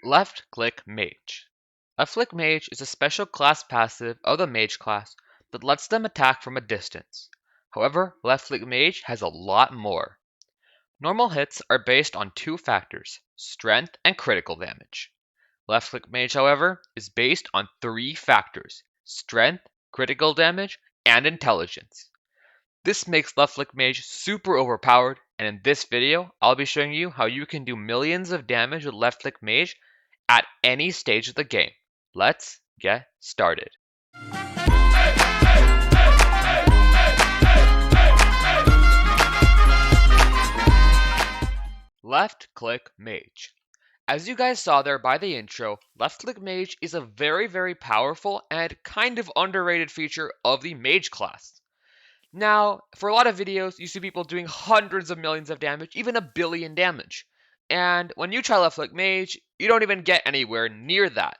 Left Click Mage. Left Click Mage is a special class passive of the Mage class that lets them attack from a distance. However, Left Click Mage has a lot more. Normal hits are based on two factors, strength and critical damage. Left Click Mage, however, is based on three factors, strength, critical damage, and intelligence. This makes Left Click Mage super overpowered, and in this video, I'll be showing you how you can do millions of damage with Left Click Mage at any stage of the game. Let's get started. Left Click Mage. As you guys saw there by the intro, Left Click Mage is a very powerful and kind of underrated feature of the Mage class. Now, for a lot of videos, you see people doing hundreds of millions of damage, even a billion damage. And when you try Left Click Mage, you don't even get anywhere near that.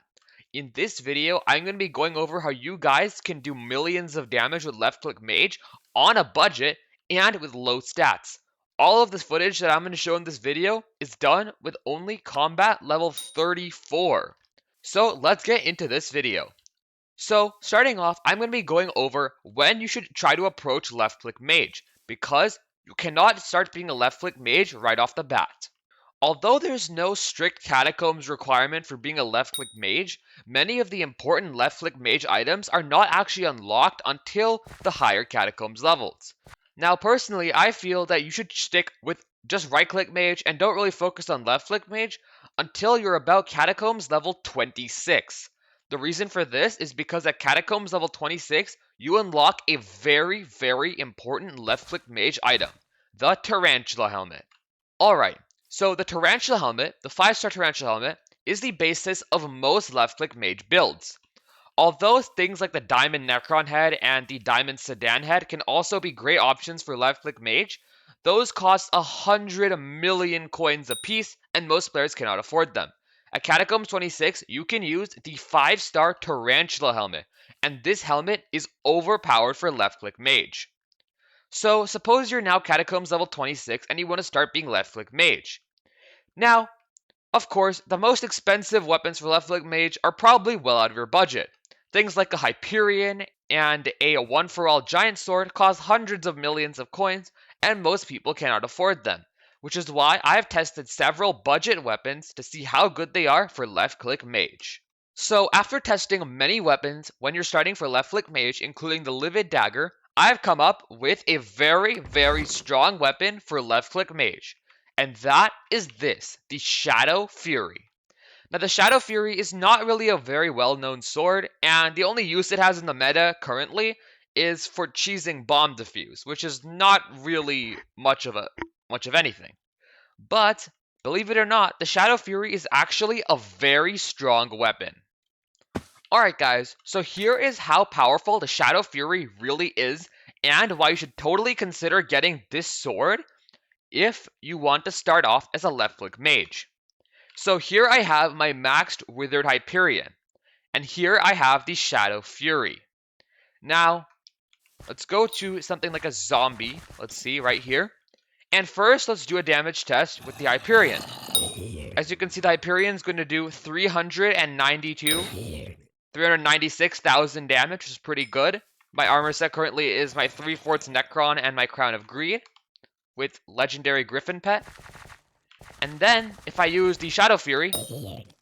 In this video, I'm going to be going over how you guys can do millions of damage with Left Click Mage on a budget and with low stats. All of this footage that I'm going to show in this video is done with only combat level 34. So let's get into this video. So starting off, I'm going to be going over when you should try to approach Left Click Mage, because you cannot start being a Left Click Mage right off the bat. Although there's no strict Catacombs requirement for being a Left Click Mage, many of the important Left Click Mage items are not actually unlocked until the higher Catacombs levels. Now personally, I feel that you should stick with just Right Click Mage and don't really focus on Left Click Mage until you're about Catacombs level 26. The reason for this is because at Catacombs level 26, you unlock a very important Left Click Mage item, the Tarantula Helmet. Alright, so the Tarantula Helmet, the 5-star Tarantula Helmet, is the basis of most Left Click Mage builds. Although things like the Diamond Necron Head and the Diamond Sedan Head can also be great options for Left Click Mage, those cost 100 million coins apiece and most players cannot afford them. At Catacombs 26, you can use the 5-star Tarantula Helmet, and this helmet is overpowered for Left Click Mage. So suppose you're now Catacombs level 26 and you want to start being Left Click Mage. Now, of course, the most expensive weapons for Left Click Mage are probably well out of your budget. Things like a Hyperion and a one-for-all giant sword cost hundreds of millions of coins, and most people cannot afford them, which is why I have tested several budget weapons to see how good they are for Left Click Mage. So after testing many weapons when you're starting for Left Click Mage, including the Livid Dagger, I've come up with a very strong weapon for Left Click Mage, and that is this, the Shadow Fury. Now the Shadow Fury is not really a very well-known sword, and the only use it has in the meta currently is for cheesing Bomb Defuse, which is not really much of anything. But, believe it or not, the Shadow Fury is actually a very strong weapon. Alright guys, so here is how powerful the Shadow Fury really is, and why you should totally consider getting this sword if you want to start off as a Left Click Mage. So here I have my maxed Withered Hyperion, and here I have the Shadow Fury. Now, let's go to something like a zombie, let's see, right here. And first, let's do a damage test with the Hyperion. As you can see, the Hyperion is going to do 396,000 damage, which is pretty good. My armor set currently is my 3/4 Necron and my Crown of Greed with Legendary Griffin Pet. And then, if I use the Shadow Fury,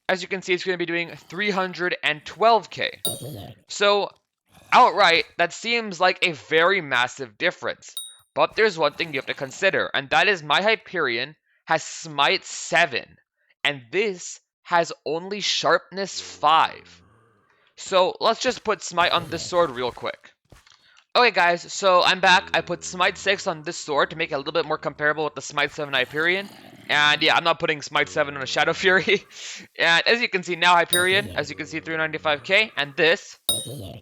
as you can see, it's going to be doing 312k. So, outright, that seems like a very massive difference. But there's one thing you have to consider, and that is my Hyperion has Smite 7, and this has only Sharpness 5. So, let's just put Smite on this sword real quick. Okay guys, so I'm back. I put Smite 6 on this sword to make it a little bit more comparable with the Smite 7 Hyperion. And yeah, I'm not putting Smite 7 on a Shadow Fury. And as you can see now, Hyperion, as you can see, 395k, and this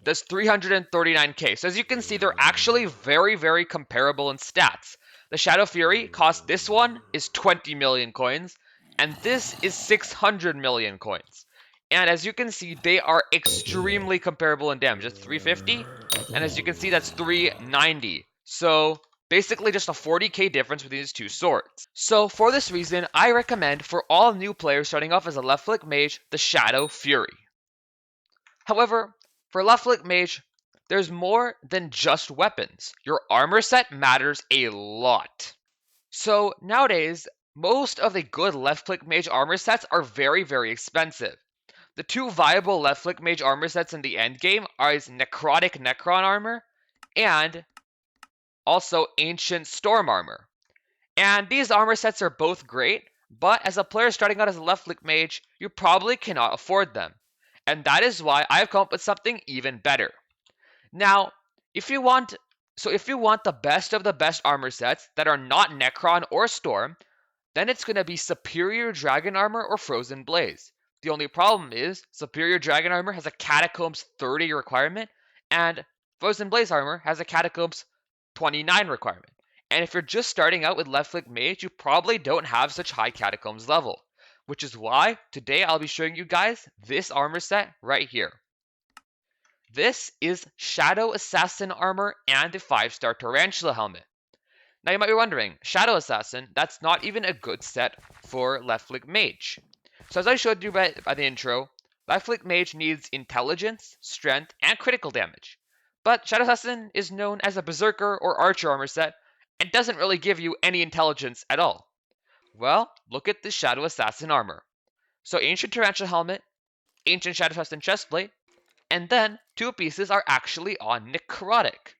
does 339k. So as you can see, they're actually very comparable in stats. The Shadow Fury cost, this one is 20 million coins, and this is 600 million coins. And as you can see, they are extremely comparable in damage. That's 350, and as you can see, that's 390. So Basically just a 40k difference between these two swords. So for this reason, I recommend for all new players starting off as a left flick mage, the Shadow Fury. However, for left flick mage, there's more than just weapons. Your armor set matters a lot. So nowadays, most of the good left flick mage armor sets are very, very expensive. The two viable left flick mage armor sets in the end game are Necrotic Necron armor and also Ancient Storm armor. And these armor sets are both great, but as a player starting out as a left flick mage, you probably cannot afford them. And that is why I've come up with something even better. Now, if you want the best of the best armor sets that are not Necron or Storm, then it's going to be Superior Dragon Armor or Frozen Blaze. The only problem is Superior Dragon Armor has a Catacombs 30 requirement, and Frozen Blaze Armor has a Catacombs 29 requirement. And if you're just starting out with left flick mage, you probably don't have such high Catacombs level. Which is why today I'll be showing you guys this armor set right here. This is Shadow Assassin Armor and the 5-star Tarantula Helmet. Now you might be wondering, Shadow Assassin, that's not even a good set for left flick mage. So as I showed you by the intro, left flick mage needs intelligence, strength, and critical damage. But Shadow Assassin is known as a berserker or archer armor set and doesn't really give you any intelligence at all. Well, look at this Shadow Assassin armor. So Ancient Tarantula Helmet, Ancient Shadow Assassin Chestplate, and then 2 pieces are actually on Necrotic.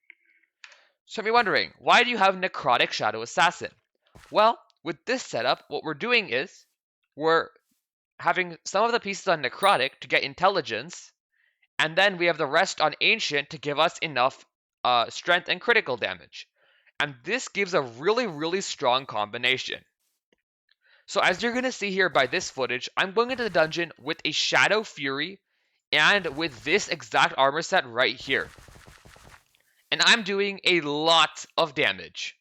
So you're wondering, why do you have Necrotic Shadow Assassin? Well, with this setup, what we're doing is, we're having some of the pieces on Necrotic to get intelligence, and then we have the rest on Ancient to give us enough strength and critical damage. And this gives a really, really strong combination. So as you're going to see here by this footage, I'm going into the dungeon with a Shadow Fury and with this exact armor set right here. And I'm doing a lot of damage.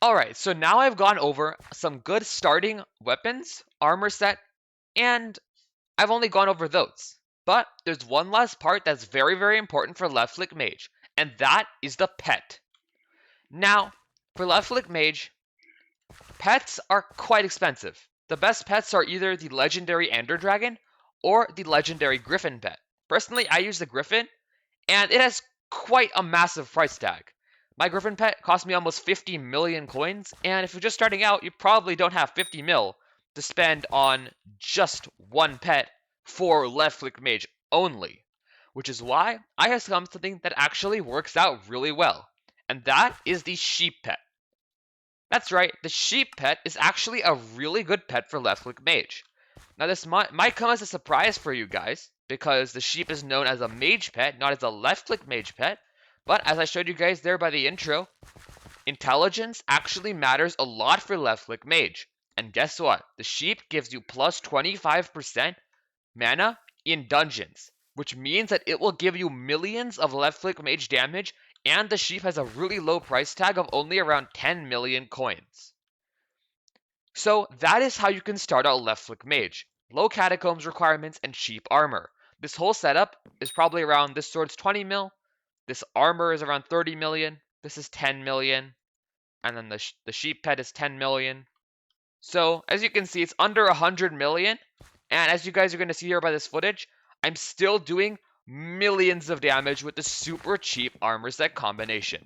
Alright, so now I've gone over some good starting weapons, armor set, and I've only gone over those. But there's one last part that's very, very important for left flick mage, and that is the pet. Now, for left flick mage, pets are quite expensive. The best pets are either the legendary Ender Dragon or the legendary Griffin pet. Personally, I use the Griffin, and it has quite a massive price tag. My Griffin pet cost me almost 50 million coins, and if you're just starting out, you probably don't have 50 mil to spend on just one pet for left flick mage only. Which is why I have come something that actually works out really well, and that is the sheep pet. That's right, the sheep pet is actually a really good pet for left flick mage. Now this might come as a surprise for you guys, because the sheep is known as a mage pet, not as a left flick mage pet. But as I showed you guys there by the intro, intelligence actually matters a lot for left flick mage. And guess what? The sheep gives you plus 25% mana in dungeons, which means that it will give you millions of left flick mage damage, and the sheep has a really low price tag of only around 10 million coins. So that is how you can start out left flick mage. Low catacombs requirements and cheap armor. This whole setup is probably around, this sword's 20 mil, this armor is around 30 million, this is 10 million, and then the sheep pet is 10 million. So as you can see, it's under 100 million, and as you guys are going to see here by this footage, I'm still doing millions of damage with the super cheap armor set combination.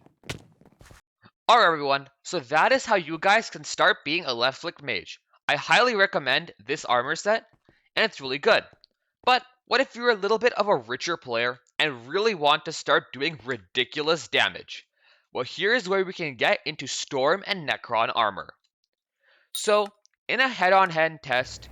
Alright everyone, so that is how you guys can start being a left flick mage. I highly recommend this armor set, and it's really good. But what if you're a little bit of a richer player and really want to start doing ridiculous damage? Well, here's where we can get into Storm and Necron armor. So, in a head-on-head test,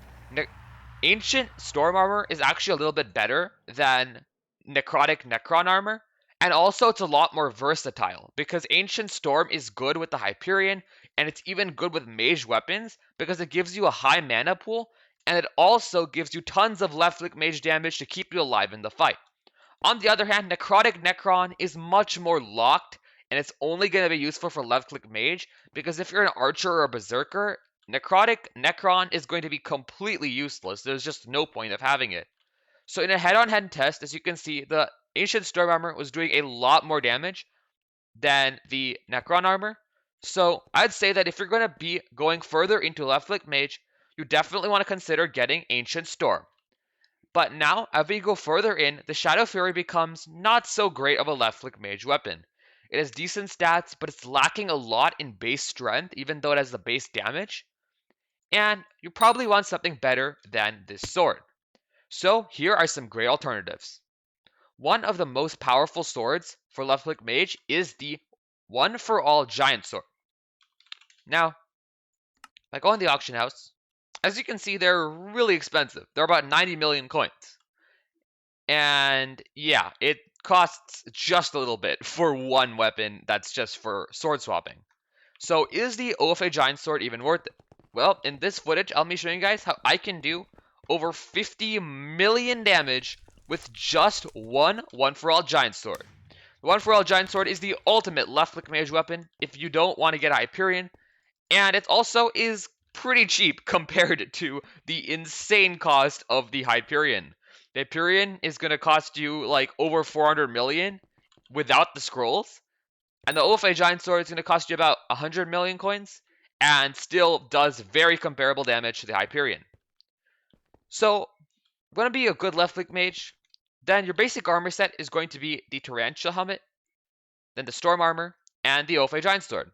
Ancient Storm armor is actually a little bit better than Necrotic Necron armor, and also it's a lot more versatile, because Ancient Storm is good with the Hyperion, and it's even good with mage weapons, because it gives you a high mana pool, and it also gives you tons of left flick mage damage to keep you alive in the fight. On the other hand, Necrotic Necron is much more locked, and it's only going to be useful for left click mage, because if you're an archer or a berserker, Necrotic Necron is going to be completely useless. There's just no point of having it. So in a head-on-head test, as you can see, the Ancient Storm armor was doing a lot more damage than the Necron armor. So I'd say that if you're going to be going further into Left Click Mage, you definitely want to consider getting Ancient Storm. But now, as we go further in, the Shadow Fury becomes not so great of a left click mage weapon. It has decent stats, but it's lacking a lot in base strength, even though it has the base damage. And you probably want something better than this sword. So here are some great alternatives. One of the most powerful swords for left click mage is the One for All Giant Sword. Now, I go in the auction house. As you can see, they're really expensive. They're about 90 million coins. And yeah, it costs just a little bit for one weapon that's just for sword swapping. So is the OFA Giant Sword even worth it? Well, in this footage, I'll be showing you guys how I can do over 50 million damage with just one for All Giant Sword. The One for All Giant Sword is the ultimate left click mage weapon if you don't want to get Hyperion, and it also is pretty cheap compared to the insane cost of the Hyperion. The Hyperion is going to cost you like over 400 million without the scrolls, and the OFA Giant Sword is going to cost you about 100 million coins and still does very comparable damage to the Hyperion. So, going to be a good left click mage. Then your basic armor set is going to be the Tarantula helmet, then the Storm armor, and the OFA Giant Sword.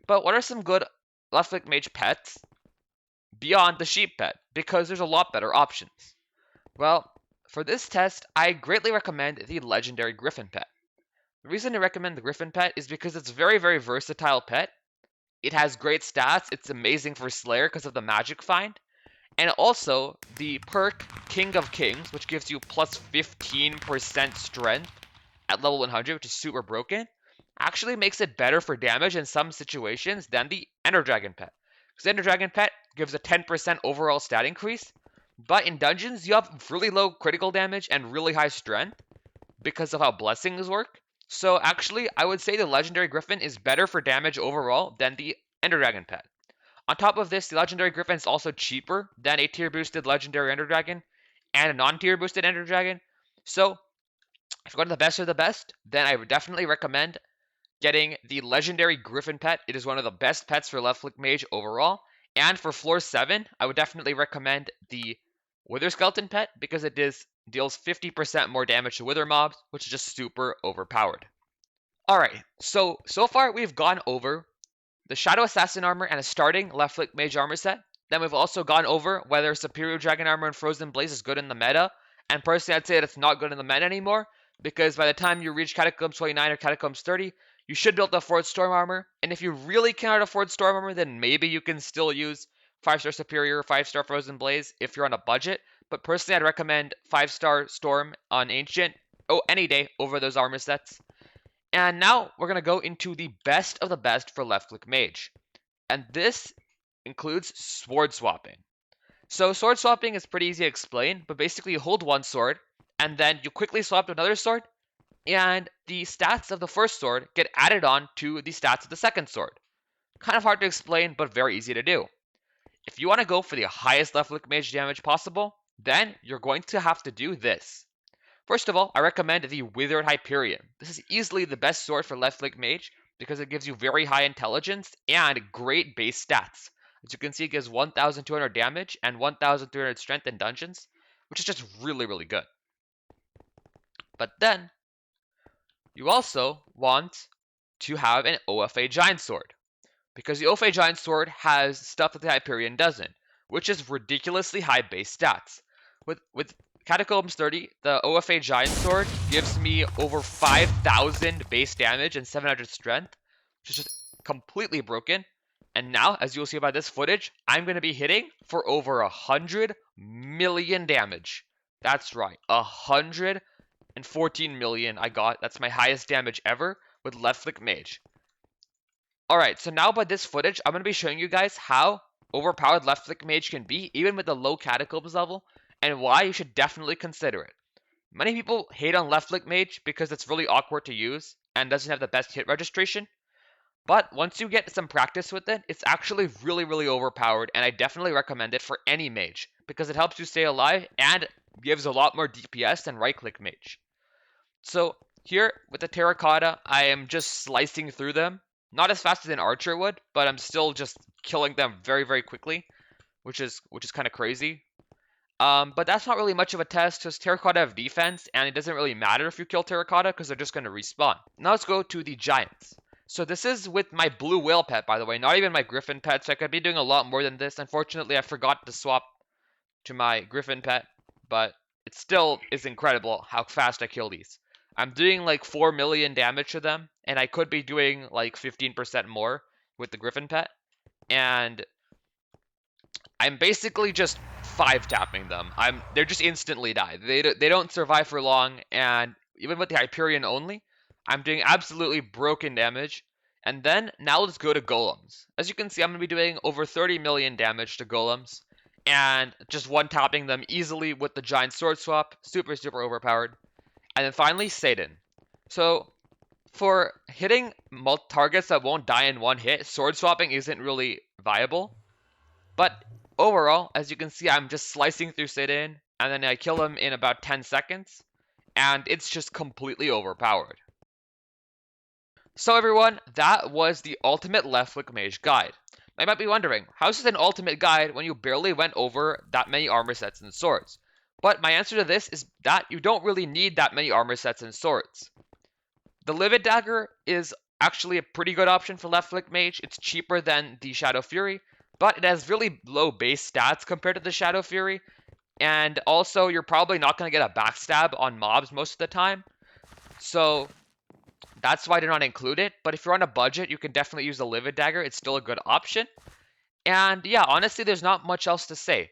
But what are some good left click mage pets beyond the sheep pet? Because there's a lot better options. Well, for this test, I greatly recommend the legendary Griffin pet. The reason I recommend the Griffin pet is because it's a very, very versatile pet. It has great stats. It's amazing for Slayer because of the magic find. And also, the perk King of Kings, which gives you plus 15% strength at level 100, which is super broken, actually makes it better for damage in some situations than the Ender Dragon pet. Because Ender Dragon pet gives a 10% overall stat increase, but in dungeons you have really low critical damage and really high strength because of how blessings work. So actually, I would say the Legendary Griffin is better for damage overall than the Ender Dragon pet. On top of this, the Legendary Griffin is also cheaper than a tier boosted Legendary Ender Dragon and a non-tier boosted Ender Dragon. So if you're going to the best of the best, then I would definitely recommend getting the Legendary Griffin pet. It is one of the best pets for left click mage overall. And for floor 7, I would definitely recommend the Wither Skeleton pet because it deals 50% more damage to Wither mobs, which is just super overpowered. Alright, so far we've gone over the Shadow Assassin armor and a starting left click mage armor set. Then we've also gone over whether Superior Dragon armor and Frozen Blaze is good in the meta. And personally, I'd say that it's not good in the meta anymore because by the time you reach Catacombs 29 or Catacombs 30, you should be able to afford Storm armor. And if you really cannot afford Storm armor, then maybe you can still use 5-star Superior, 5-star Frozen Blaze if you're on a budget. But personally, I'd recommend 5-star Storm on Ancient any day over those armor sets. And now we're going to go into the best of the best for left click mage. And this includes sword swapping. So sword swapping is pretty easy to explain, but basically you hold one sword and then you quickly swap to another sword and the stats of the first sword get added on to the stats of the second sword. Kind of hard to explain, but very easy to do. If you want to go for the highest left click mage damage possible, then you're going to have to do this. First of all, I recommend the Withered Hyperion. This is easily the best sword for left click mage because it gives you very high intelligence and great base stats. As you can see, it gives 1,200 damage and 1,300 strength in dungeons, which is just really, really good. But then, you also want to have an OFA Giant Sword, because the OFA Giant Sword has stuff that the Hyperion doesn't, which is ridiculously high base stats. With Catacombs 30, the OFA Giant Sword gives me over 5,000 base damage and 700 strength, which is just completely broken. And now, as you'll see by this footage, I'm going to be hitting for over 100 million damage. That's right, 114 million I got. That's my highest damage ever with left click mage. Alright, so now by this footage, I'm going to be showing you guys how overpowered left click mage can be, even with the low Catacombs level, and why you should definitely consider it. Many people hate on left click mage because it's really awkward to use and doesn't have the best hit registration. But once you get some practice with it, it's actually really, really overpowered, and I definitely recommend it for any mage because it helps you stay alive and gives a lot more DPS than right click mage. So Here, with the Terracotta, I am just slicing through them. Not as fast as an archer would, but I'm still just killing them very, very quickly, which is kind of crazy. But that's not really much of a test, because Terracotta have defense, and it doesn't really matter if you kill Terracotta, because they're just going to respawn. Now let's go to the Giants. So this is with my Blue Whale pet, by the way, not even my Griffin pet, so I could be doing a lot more than this. Unfortunately, I forgot to swap to my Griffin pet, but it still is incredible how fast I kill these. I'm doing like 4 million damage to them, and I could be doing like 15% more with the Griffin pet. And I'm basically just 5-tapping them. They're just instantly die. They don't survive for long, and even with the Hyperion only, I'm doing absolutely broken damage. And then now let's go to golems. As you can see, I'm gonna be doing over 30 million damage to golems, and just one-tapping them easily with the giant sword swap. Super, super overpowered. And then finally, Satan. So for hitting targets that won't die in one hit, sword swapping isn't really viable. But overall, as you can see, I'm just slicing through Satan, and then I kill him in about 10 seconds, and it's just completely overpowered. So everyone, that was the Ultimate Left Click Mage Guide. Now you might be wondering, how is this an ultimate guide when you barely went over that many armor sets and swords? But my answer to this is that you don't really need that many armor sets and swords. The Livid Dagger is actually a pretty good option for Left Click Mage. It's cheaper than the Shadow Fury, but it has really low base stats compared to the Shadow Fury, and also you're probably not going to get a backstab on mobs most of the time, so that's why I did not include it. But if you're on a budget, you can definitely use the Livid Dagger. It's still a good option. And yeah, honestly, there's not much else to say.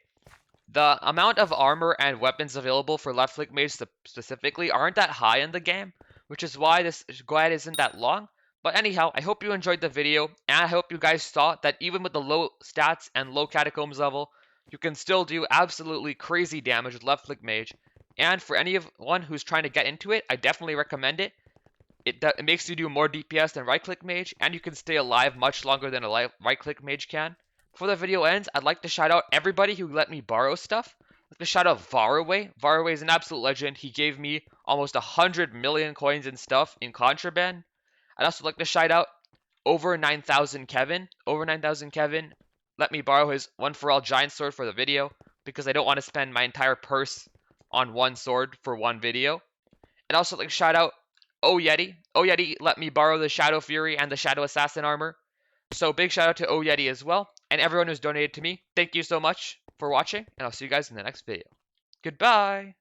The amount of armor and weapons available for Left Click Mage specifically aren't that high in the game, which is why this guide isn't that long. But anyhow, I hope you enjoyed the video, and I hope you guys saw that even with the low stats and low Catacombs level, you can still do absolutely crazy damage with Left Click Mage. And for anyone who's trying to get into it, I definitely recommend it. It makes you do more DPS than Right Click Mage, and you can stay alive much longer than a Right Click Mage can. Before the video ends, I'd like to shout out everybody who let me borrow stuff. I'd like to shout out Varaway. Varaway is an absolute legend. He gave me almost 100 million coins and stuff in contraband. I'd also like to shout out Over 9,000 Kevin. Over 9,000 Kevin let me borrow his One For All giant sword for the video, because I don't want to spend my entire purse on one sword for one video. And also like to shout out Oyeti. Oyeti let me borrow the Shadow Fury and the Shadow Assassin armor. So big shout out to Oyeti as well, and everyone who's donated to me. Thank you so much for watching, and I'll see you guys in the next video. Goodbye!